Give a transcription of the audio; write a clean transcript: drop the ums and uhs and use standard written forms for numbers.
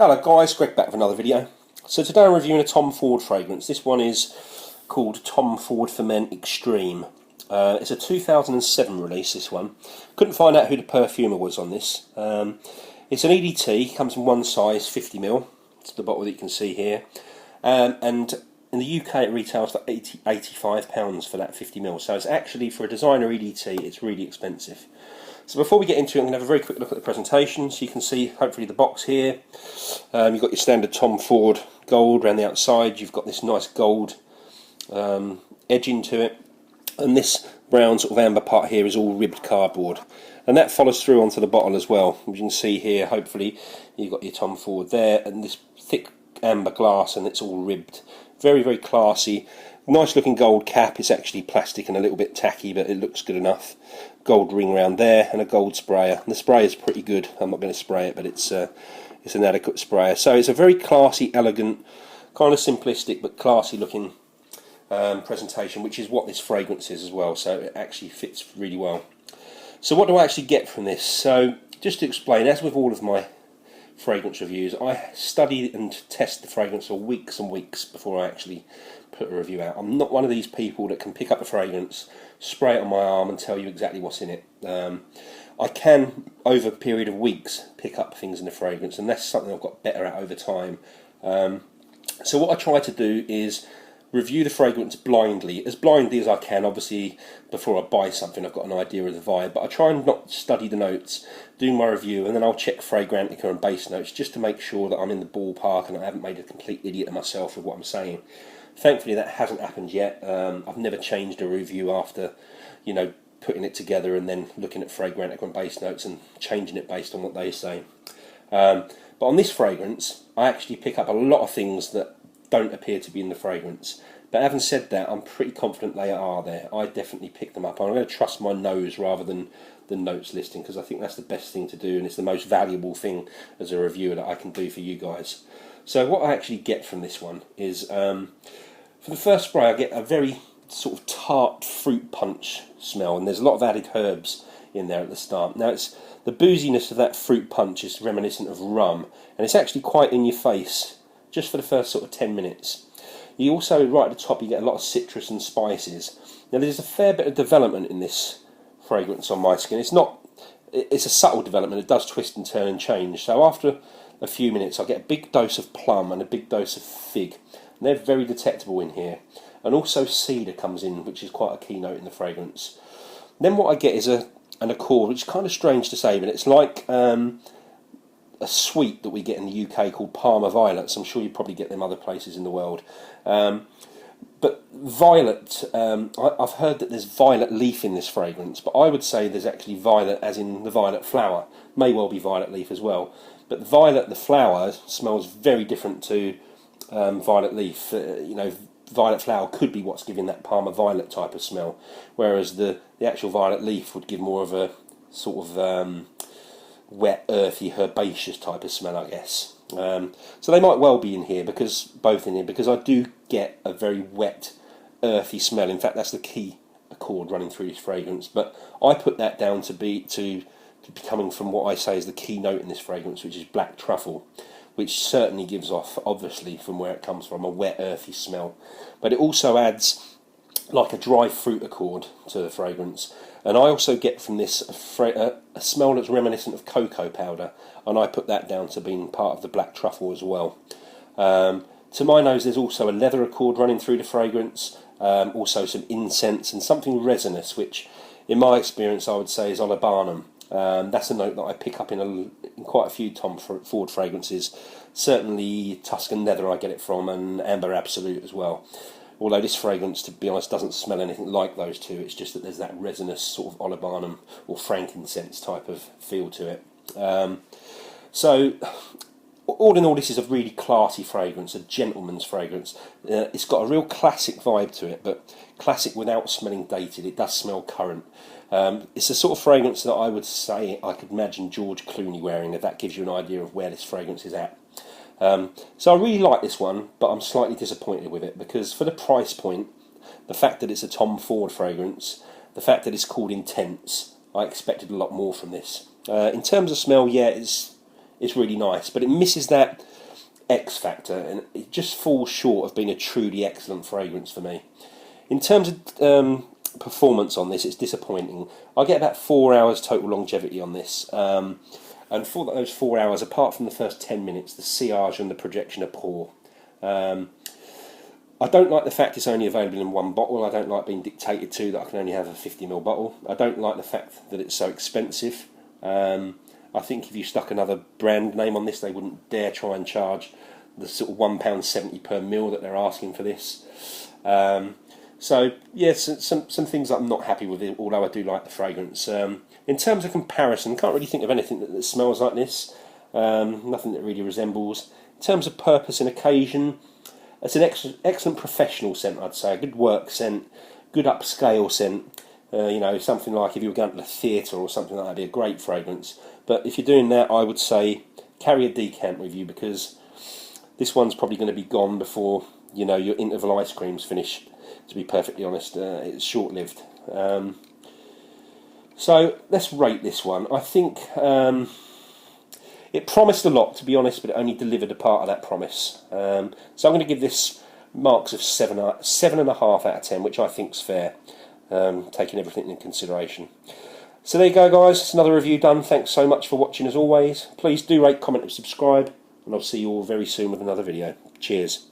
Hello guys, Greg back with another video. So today I'm reviewing a Tom Ford fragrance. This one is called Tom Ford for Men Extreme. It's a 2007 release, this one. Couldn't find out who the perfumer was on this. It's an EDT, comes in one size, 50ml. It's the bottle that you can see here. And in the UK it retails for £85 for that 50ml. So it's actually, for a designer EDT, it's really expensive. So before we get into it, I'm going to have a very quick look at the presentation. So you can see, hopefully, the box here. You've got your standard Tom Ford gold around the outside. You've got this nice gold edging to it. And this brown sort of amber part here is all ribbed cardboard. And that follows through onto the bottle as well. As you can see here, hopefully, you've got your Tom Ford there. And this thick amber glass, and it's all ribbed. Very, very classy. Nice looking gold cap. It's actually plastic and a little bit tacky, but it looks good enough. Gold ring around there and a gold sprayer. And the spray is pretty good. I'm not going to spray it, but it's an adequate sprayer. So it's a very classy, elegant, kind of simplistic but classy looking presentation, which is what this fragrance is as well. So it actually fits really well. So what do I actually get from this? So just to explain, as with all of my fragrance reviews, I study and test the fragrance for weeks and weeks before I actually put a review out. I'm not one of these people that can pick up a fragrance, spray it on my arm and tell you exactly what's in it. I can, over a period of weeks, pick up things in the fragrance, and that's something I've got better at over time. So what I try to do is review the fragrance blindly as I can. Obviously, before I buy something, I've got an idea of the vibe, but I try and not study the notes, do my review, and then I'll check Fragrantica and base notes just to make sure that I'm in the ballpark and I haven't made a complete idiot of myself with what I'm saying. Thankfully, that hasn't happened yet. I've never changed a review after, putting it together and then looking at Fragrantica and base notes and changing it based on what they say. But on this fragrance, I actually pick up a lot of things that don't appear to be in the fragrance. But having said that, I'm pretty confident they are there. I definitely pick them up. I'm going to trust my nose rather than the notes listing, because I think that's the best thing to do, and it's the most valuable thing as a reviewer that I can do for you guys. So what I actually get from this one is, for the first spray, I get a very sort of tart fruit punch smell, and there's a lot of added herbs in there at the start. Now, it's the booziness of that fruit punch is reminiscent of rum, and it's actually quite in your face just for the first sort of 10 minutes. You also, right at the top, you get a lot of citrus and spices. Now, there's a fair bit of development in this fragrance on my skin. It's a subtle development. It does twist and turn and change. So after a few minutes, I get a big dose of plum and a big dose of fig. And they're very detectable in here. And also cedar comes in, which is quite a key note in the fragrance. Then what I get is an accord, which is kind of strange to say, but it's like a sweet that we get in the UK called Parma Violets. I'm sure you probably get them other places in the world. But violet, I've heard that there's violet leaf in this fragrance, but I would say there's actually violet as in the violet flower. May well be violet leaf as well. But violet, the flower, smells very different to violet leaf. Violet flower could be what's giving that Parma Violet type of smell, whereas the actual violet leaf would give more of a sort of wet, earthy, herbaceous type of smell, I guess. So they might well be in here, because I do get a very wet, earthy smell. In fact, that's the key accord running through this fragrance. But I put that down to be coming from what I say is the key note in this fragrance, which is black truffle, which certainly gives off, obviously, from where it comes from, a wet, earthy smell. But it also adds like a dry fruit accord to the fragrance. And I also get from this a smell that's reminiscent of cocoa powder, and I put that down to being part of the black truffle as well. To my nose, there's also a leather accord running through the fragrance, also some incense and something resinous, which in my experience I would say is olibanum. That's a note that I pick up in quite a few Tom Ford fragrances. Certainly Tuscan Leather I get it from, and Amber Absolute as well. Although this fragrance, to be honest, doesn't smell anything like those two. It's just that there's that resinous sort of olibanum or frankincense type of feel to it. So, all in all, this is a really classy fragrance, a gentleman's fragrance. It's got a real classic vibe to it, but classic without smelling dated. It does smell current. It's the sort of fragrance that I would say I could imagine George Clooney wearing, if that gives you an idea of where this fragrance is at. So I really like this one, but I'm slightly disappointed with it, because for the price point, the fact that it's a Tom Ford fragrance, the fact that it's called Intense, I expected a lot more from this. In terms of smell, yeah, it's really nice, but it misses that X factor, and it just falls short of being a truly excellent fragrance for me. In terms of performance on this, it's disappointing. I get about 4 hours total longevity on this, and for those 4 hours, apart from the first 10 minutes, the sillage and the projection are poor. I don't like the fact it's only available in one bottle. I don't like being dictated to that I can only have a 50ml bottle. I don't like the fact that it's so expensive. I think if you stuck another brand name on this, they wouldn't dare try and charge the sort of £1.70 per ml that they're asking for this. So yes, some things that I'm not happy with it, although I do like the fragrance. In terms of comparison, can't really think of anything that smells like this. Nothing that really resembles. In terms of purpose and occasion, it's an excellent professional scent, I'd say. A good work scent, good upscale scent. Something like if you were going to the theatre or something like that, would be a great fragrance. But if you're doing that, I would say carry a decant with you, because this one's probably going to be gone before your interval ice creams finish. To be perfectly honest, it's short-lived. So let's rate this one. I think it promised a lot, to be honest, but it only delivered a part of that promise. So I'm going to give this marks of 7.5 out of 10, which I think's fair, taking everything into consideration. So there you go, guys. It's another review done. Thanks so much for watching, as always. Please do rate, comment, and subscribe, and I'll see you all very soon with another video. Cheers.